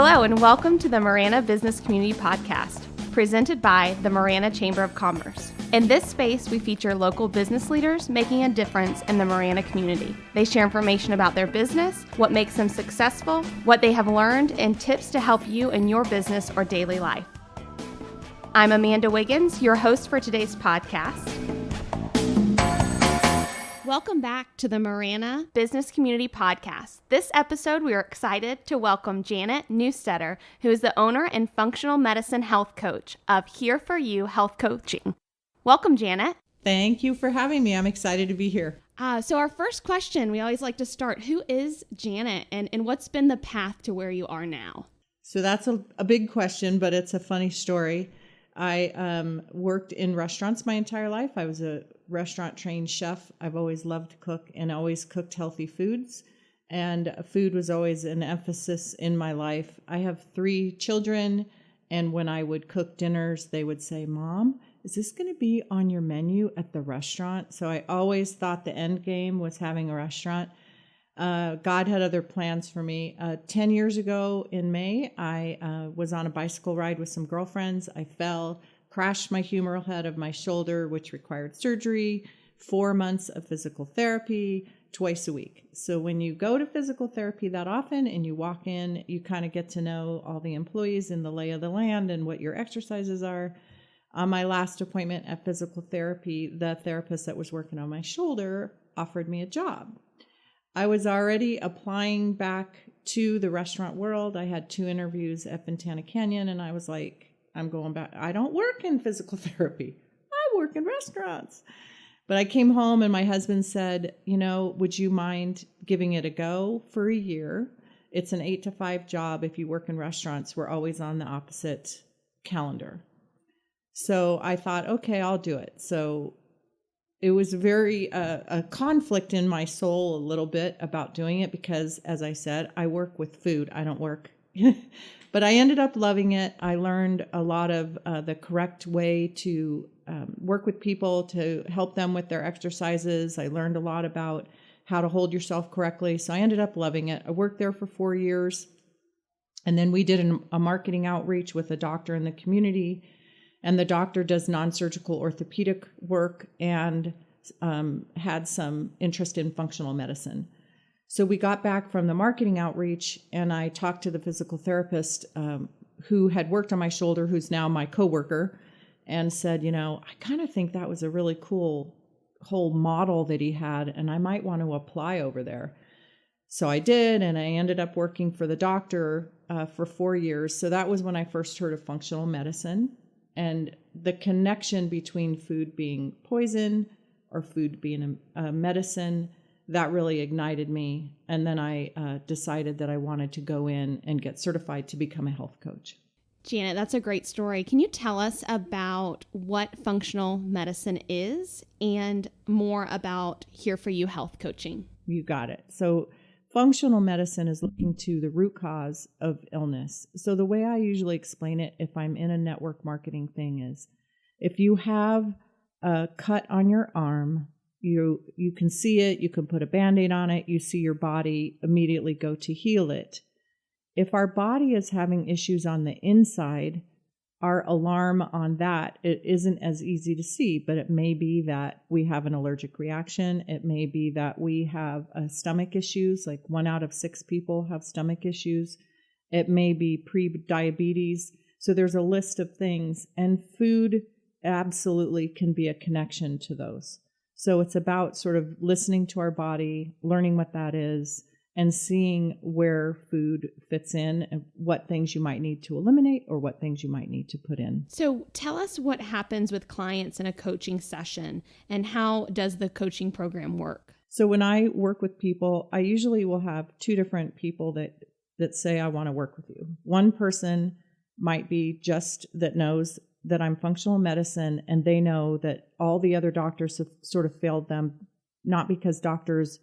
Hello and welcome to the Marana Business Community Podcast, presented by the Marana Chamber of Commerce. In this space, we feature local business leaders making a difference in the Marana community. They share information about their business, what makes them successful, what they have learned, and tips to help you in your business or daily life. I'm Amanda Wiggins, your host for today's podcast. Welcome back to the Marana Business Community Podcast. This episode, we are excited to welcome Janet Neustedter, who is the owner and functional medicine health coach of Here4You Health Coaching. Welcome, Janet. Thank you for having me. I'm excited to be here. So our first question, we always like to start, who is Janet and what's been the path to where you are now? So that's a big question, but it's a funny story. I worked in restaurants my entire life. I was a restaurant trained chef. I've always loved to cook and always cooked healthy foods. And food was always an emphasis in my life. I have 3 children. And when I would cook dinners, they would say, "Mom, is this going to be on your menu at the restaurant?" So I always thought the end game was having a restaurant. God had other plans for me. 10 years ago in May, I was on a bicycle ride with some girlfriends. I fell, crashed my humeral head of my shoulder, which required surgery, 4 months of physical therapy, twice a week. So when you go to physical therapy that often and you walk in, you kind of get to know all the employees and the lay of the land and what your exercises are. On my last appointment at physical therapy, the therapist that was working on my shoulder offered me a job. I was already applying back to the restaurant world. I had 2 interviews at Fontana Canyon, and I was like, I'm going back. I don't work in physical therapy. I work in restaurants. But I came home and my husband said, would you mind giving it a go for a year? It's an 8 to 5 job. If you work in restaurants, we're always on the opposite calendar. So I thought, okay, I'll do it. So it was very a conflict in my soul a little bit about doing it because, as I said, I work with food. I don't work. But I ended up loving it. I learned a lot of the correct way to work with people to help them with their exercises. I learned a lot about how to hold yourself correctly. So I ended up loving it. I worked there for 4 years. And then we did a marketing outreach with a doctor in the community. And the doctor does non-surgical orthopedic work and had some interest in functional medicine. So we got back from the marketing outreach, and I talked to the physical therapist who had worked on my shoulder, who's now my coworker, and said, I kind of think that was a really cool whole model that he had, and I might want to apply over there. So I did, and I ended up working for the doctor for 4 years. So that was when I first heard of functional medicine. And the connection between food being poison or food being a medicine, that really ignited me. And then I decided that I wanted to go in and get certified to become a health coach. Janet, that's a great story. Can you tell us about what functional medicine is and more about Here4You Health Coaching? You got it. So functional medicine is looking to the root cause of illness. So the way I usually explain it, if I'm in a network marketing thing, is if you have a cut on your arm, you can see it, you can put a Band-Aid on it, you see your body immediately go to heal it. If our body is having issues on the inside, our alarm on that, it isn't as easy to see, but it may be that we have an allergic reaction. It may be that we have stomach issues, like 1 out of 6 people have stomach issues. It may be pre-diabetes. So there's a list of things, and food absolutely can be a connection to those. So it's about sort of listening to our body, learning what that is, and seeing where food fits in and what things you might need to eliminate or what things you might need to put in. So tell us what happens with clients in a coaching session and how does the coaching program work? So when I work with people, I usually will have 2 different people that say, I want to work with you. One person might be just that knows that I'm functional medicine, and they know that all the other doctors have sort of failed them, not because doctors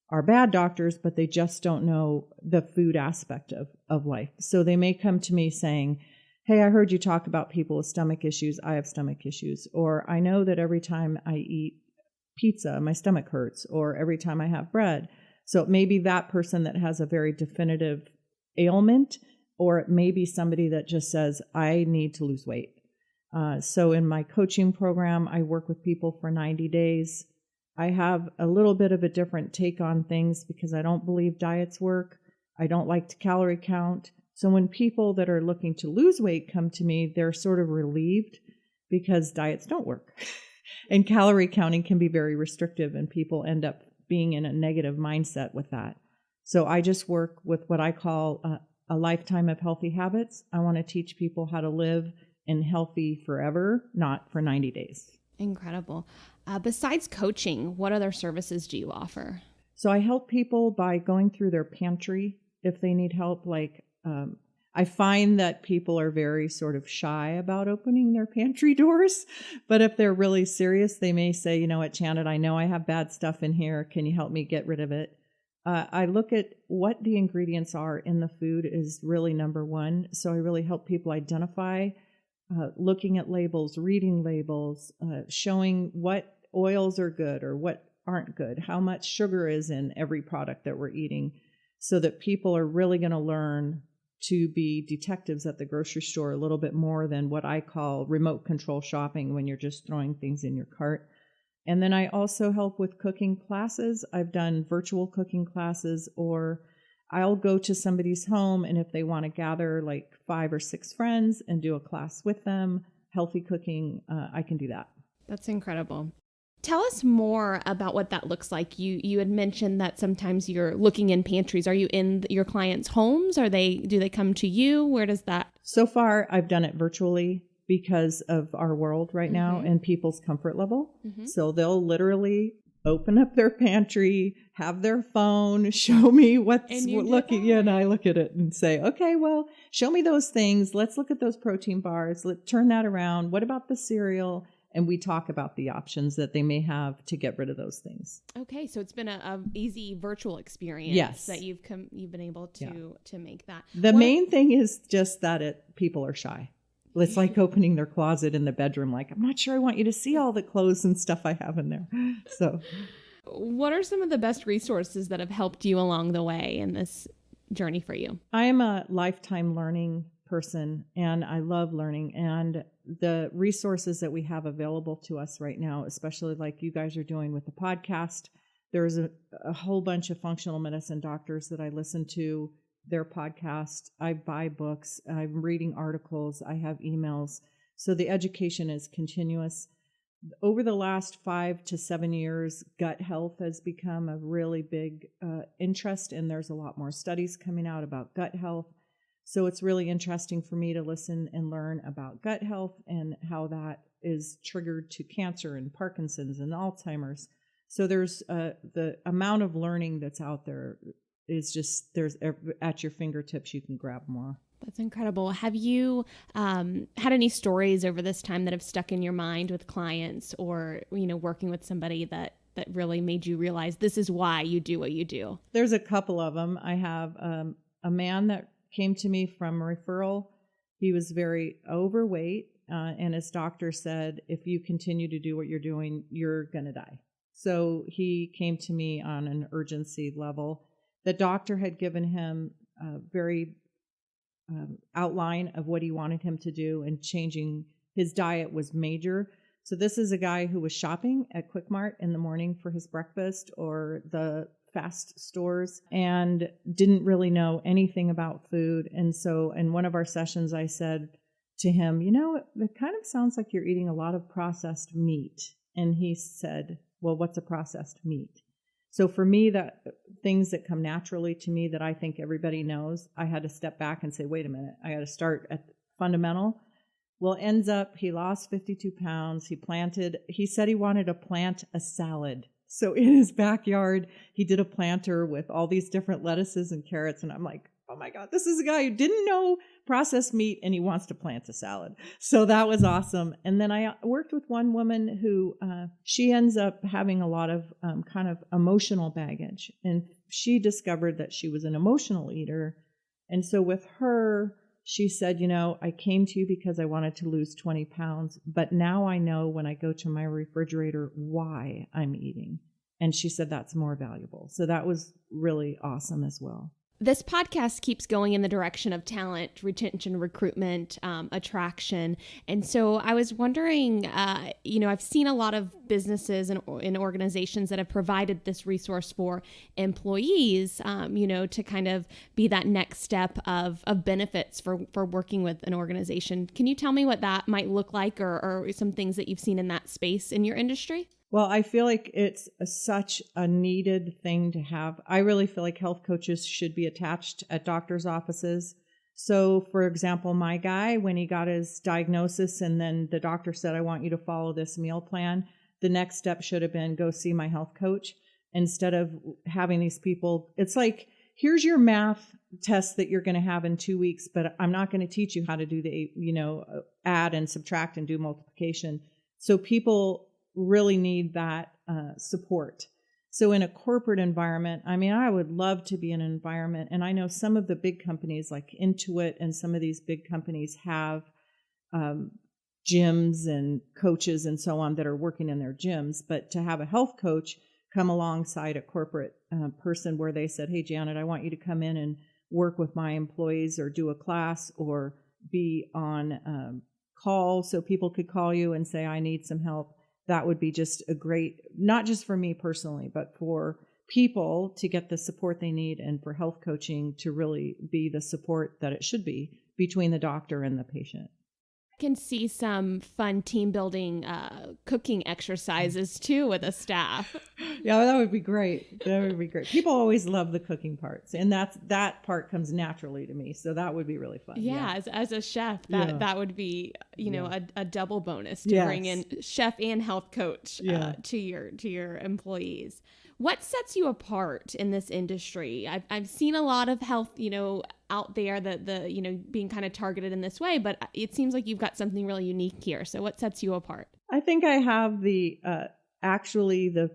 are bad doctors, but they just don't know the food aspect of life. So they may come to me saying, hey, I heard you talk about people with stomach issues. I have stomach issues. Or I know that every time I eat pizza, my stomach hurts, or every time I have bread. So it may be that person that has a very definitive ailment, or it may be somebody that just says, I need to lose weight. So in my coaching program, I work with people for 90 days. I have a little bit of a different take on things because I don't believe diets work. I don't like to calorie count. So when people that are looking to lose weight come to me, they're sort of relieved because diets don't work. And calorie counting can be very restrictive, and people end up being in a negative mindset with that. So I just work with what I call a lifetime of healthy habits. I want to teach people how to live in healthy forever, not for 90 days. Incredible. Besides coaching, what other services do you offer? So I help people by going through their pantry if they need help. I find that people are very sort of shy about opening their pantry doors, but if they're really serious, they may say, you know what, Janet, I know I have bad stuff in here. Can you help me get rid of it? I look at what the ingredients are in the food is really number one. So I really help people identify, looking at labels, reading labels, showing what oils are good or what aren't good, how much sugar is in every product that we're eating, so that people are really going to learn to be detectives at the grocery store a little bit more than what I call remote control shopping, when you're just throwing things in your cart. And then I also help with cooking classes. I've done virtual cooking classes, or I'll go to somebody's home, and if they want to gather like 5 or 6 friends and do a class with them, healthy cooking, I can do that. That's incredible. Tell us more about what that looks like. You had mentioned that sometimes you're looking in pantries. Are you in your clients' homes? Do they come to you? Where does that? So far, I've done it virtually because of our world right now and people's comfort level. So they'll literally open up their pantry, have their phone, show me what's looking. Yeah, and I look at it and say, okay, well, show me those things. Let's look at those protein bars. Let's turn that around. What about the cereal? And we talk about the options that they may have to get rid of those things. Okay, so it's been a easy virtual experience that you've been able to make that. The main thing is just that people are shy. It's like opening their closet in the bedroom. Like, I'm not sure I want you to see all the clothes and stuff I have in there. So, what are some of the best resources that have helped you along the way in this journey for you? I am a lifetime learning person, and I love learning. And the resources that we have available to us right now, especially like you guys are doing with the podcast, there's a whole bunch of functional medicine doctors that I listen to, their podcast. I buy books. I'm reading articles. I have emails. So the education is continuous. Over the last 5 to 7 years, gut health has become a really big interest, and there's a lot more studies coming out about gut health. So it's really interesting for me to listen and learn about gut health and how that is triggered to cancer and Parkinson's and Alzheimer's. So there's the amount of learning that's out there is just, there's at your fingertips, you can grab more. That's incredible. Have you had any stories over this time that have stuck in your mind with clients, or, working with somebody that really made you realize this is why you do what you do? There's a couple of them. I have a man that came to me from a referral. He was very overweight, and his doctor said, if you continue to do what you're doing, you're going to die. So he came to me on an urgency level. The doctor had given him a very outline of what he wanted him to do, and changing his diet was major. So this is a guy who was shopping at Quick Mart in the morning for his breakfast, or the fast stores, and didn't really know anything about food. And so in one of our sessions, I said to him, it kind of sounds like you're eating a lot of processed meat. And he said, well, what's a processed meat? So for me, that things that come naturally to me that I think everybody knows, I had to step back and say, wait a minute, I got to start at fundamental. Well, ends up, he lost 52 pounds. He said he wanted to plant a salad. So in his backyard, he did a planter with all these different lettuces and carrots. And I'm like, oh my God, this is a guy who didn't know processed meat, and he wants to plant a salad. So that was awesome. And then I worked with one woman who, she ends up having a lot of kind of emotional baggage. And she discovered that she was an emotional eater. And so with her, she said, I came to you because I wanted to lose 20 pounds, but now I know when I go to my refrigerator why I'm eating. And she said that's more valuable. So that was really awesome as well. This podcast keeps going in the direction of talent, retention, recruitment, attraction. And so I was wondering, I've seen a lot of businesses and organizations that have provided this resource for employees, to kind of be that next step of benefits for working with an organization. Can you tell me what that might look like or some things that you've seen in that space in your industry? Well, I feel like it's such a needed thing to have. I really feel like health coaches should be attached at doctors' offices. So, for example, my guy, when he got his diagnosis and then the doctor said, I want you to follow this meal plan, the next step should have been go see my health coach instead of having these people. It's like, here's your math test that you're going to have in 2 weeks, but I'm not going to teach you how to do the, add and subtract and do multiplication. So people really need that support. So in a corporate environment, I would love to be in an environment, and I know some of the big companies like Intuit and some of these big companies have gyms and coaches and so on that are working in their gyms, but to have a health coach come alongside a corporate person where they said, hey, Janet, I want you to come in and work with my employees or do a class or be on call so people could call you and say, I need some help. That would be just a great, not just for me personally, but for people to get the support they need and for health coaching to really be the support that it should be between the doctor and the patient. I can see some fun team building cooking exercises too with the staff. Yeah, that would be great. That would be great. People always love the cooking parts, and that part comes naturally to me. So that would be really fun. Yeah, as a chef, that would be a double bonus to bring in chef and health coach to your employees. What sets you apart in this industry? I've seen a lot of health, out there that being kind of targeted in this way, but it seems like you've got something really unique here. So what sets you apart? I think I have the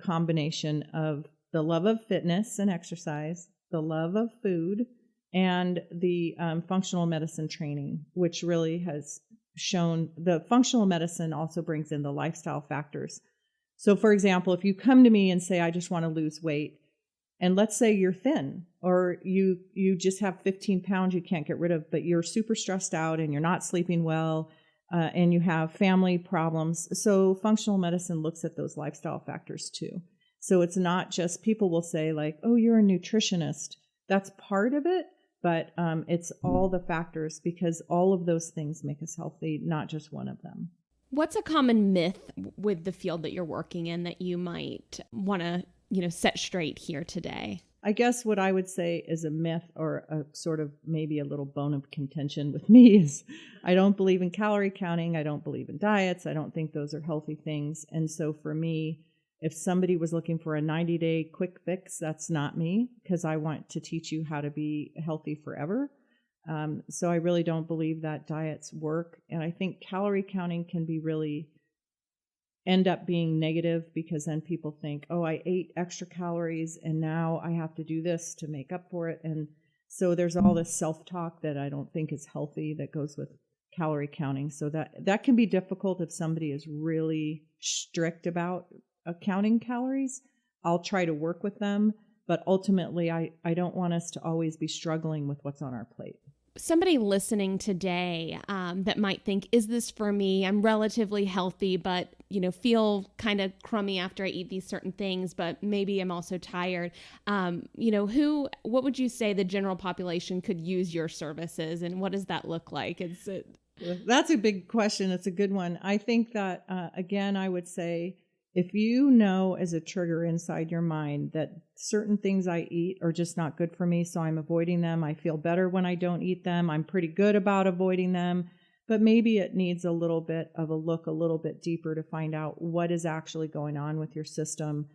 combination of the love of fitness and exercise, the love of food, and the functional medicine training, which really has shown the functional medicine also brings in the lifestyle factors. So, for example, if you come to me and say, I just want to lose weight, and let's say you're thin or you just have 15 pounds you can't get rid of, but you're super stressed out and you're not sleeping well and you have family problems. So functional medicine looks at those lifestyle factors too. So it's not just people will say like, oh, you're a nutritionist. That's part of it, but it's all the factors because all of those things make us healthy, not just one of them. What's a common myth with the field that you're working in that you might want to set straight here today? I guess what I would say is a myth or a sort of maybe a little bone of contention with me is I don't believe in calorie counting. I don't believe in diets. I don't think those are healthy things. And so for me, if somebody was looking for a 90-day quick fix, that's not me because I want to teach you how to be healthy forever. So I really don't believe that diets work. And I think calorie counting can be really end up being negative because then people think, oh, I ate extra calories and now I have to do this to make up for it. And so there's all this self-talk that I don't think is healthy that goes with calorie counting. So that can be difficult if somebody is really strict about counting calories. I'll try to work with them, but ultimately I don't want us to always be struggling with what's on our plate. Somebody listening today that might think, is this for me? I'm relatively healthy, but feel kind of crummy after I eat these certain things, but maybe I'm also tired. What would you say the general population could use your services, and what does that look like? That's a big question. It's a good one. I think that, again, I would say, if you know as a trigger inside your mind that certain things I eat are just not good for me, so I'm avoiding them. I feel better when I don't eat them. I'm pretty good about avoiding them. But maybe it needs a little bit of a look a little bit deeper to find out what is actually going on with your system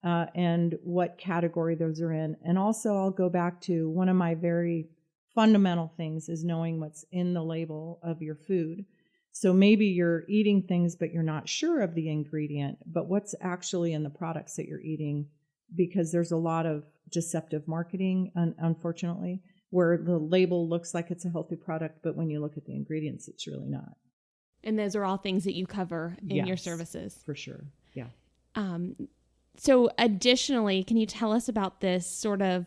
and what category those are in. And also I'll go back to one of my very fundamental things is knowing what's in the label of your food. So maybe you're eating things, but you're not sure of the ingredient, but what's actually in the products that you're eating, because there's a lot of deceptive marketing, unfortunately, where the label looks like it's a healthy product, but when you look at the ingredients, it's really not. And those are all things that you cover in your services. For sure. Yeah. So additionally, can you tell us about this sort of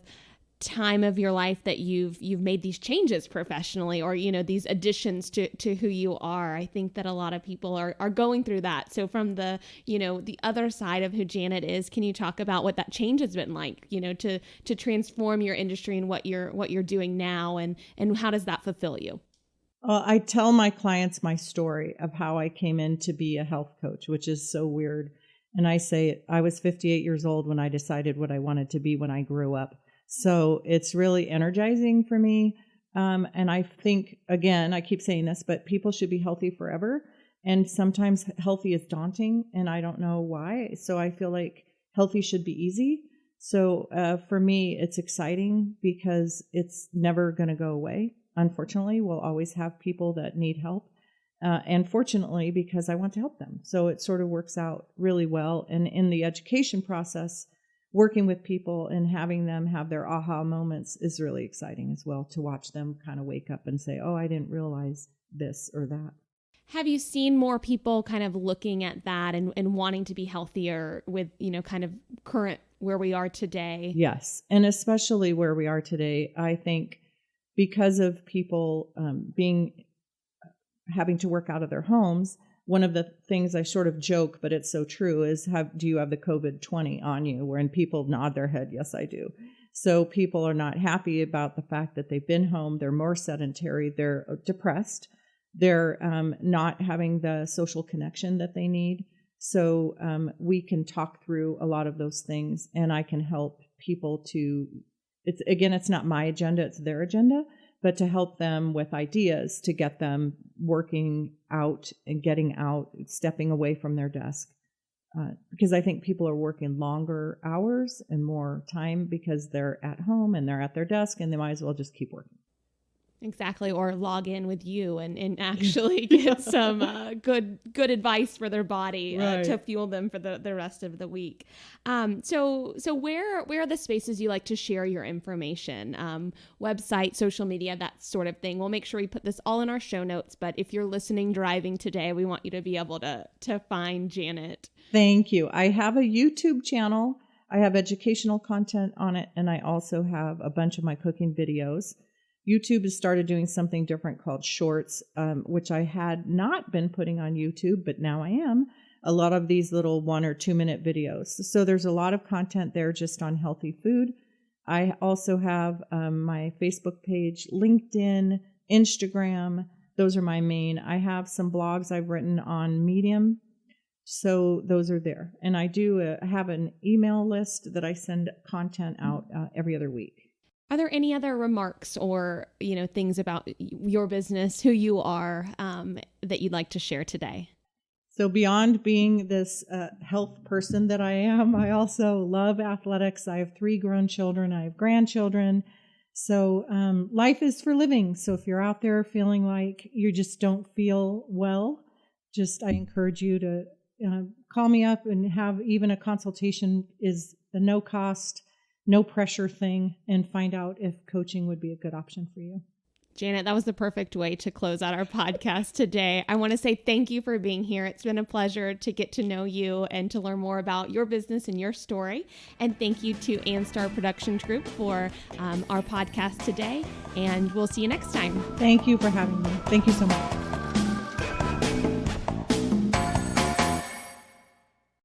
time of your life that you've made these changes professionally, or, these additions to who you are. I think that a lot of people are going through that. So from the, the other side of who Janet is, can you talk about what that change has been like, to transform your industry and what you're doing now, and how does that fulfill you? Well, I tell my clients my story of how I came in to be a health coach, which is so weird. And I say I was 58 years old when I decided what I wanted to be when I grew up. So it's really energizing for me. And I think, again, I keep saying this, but people should be healthy forever. And sometimes healthy is daunting, and I don't know why. So I feel like healthy should be easy. So for me, it's exciting because it's never going to go away. Unfortunately, we'll always have people that need help. And fortunately, because I want to help them. So it sort of works out really well. And in the education process, working with people and having them have their aha moments is really exciting as well, to watch them kind of wake up and say, oh, I didn't realize this or that. Have you seen more people kind of looking at that and wanting to be healthier with, kind of current where we are today? Yes. And especially where we are today, I think because of people having to work out of their homes, one of the things I sort of joke, but it's so true, is do you have the COVID-20 on you? Wherein people nod their head, yes, I do. So people are not happy about the fact that they've been home. They're more sedentary. They're depressed. They're not having the social connection that they need. So we can talk through a lot of those things, and I can help people it's not my agenda, it's their agenda, but to help them with ideas to get them working out and getting out, stepping away from their desk. Because I think people are working longer hours and more time because they're at home and they're at their desk, and they might as well just keep working. Exactly, or log in with you and actually get some good advice for their body to fuel them for the rest of the week. So where are the spaces you like to share your information? Website, social media, that sort of thing. We'll make sure we put this all in our show notes, but if you're listening driving today, we want you to be able to find Janet. Thank you. I have a YouTube channel. I have educational content on it, and I also have a bunch of my cooking videos. YouTube has started doing something different called Shorts, which I had not been putting on YouTube, but now I am. A lot of these little 1 or 2 minute videos. So there's a lot of content there just on healthy food. I also have my Facebook page, LinkedIn, Instagram. Those are my main. I have some blogs I've written on Medium. So those are there. And I do have an email list that I send content out every other week. Are there any other remarks or, things about your business, who you are, that you'd like to share today? So beyond being this health person that I am, I also love athletics. I have 3 grown children. I have grandchildren. So life is for living. So if you're out there feeling like you just don't feel well, I encourage you to call me up and have even a consultation. Is a no cost, no pressure thing, and find out if coaching would be a good option for you. Janet, that was the perfect way to close out our podcast today. I want to say thank you for being here. It's been a pleasure to get to know you and to learn more about your business and your story. And thank you to Anstar Productions Group for our podcast today. And we'll see you next time. Thank you for having me. Thank you so much.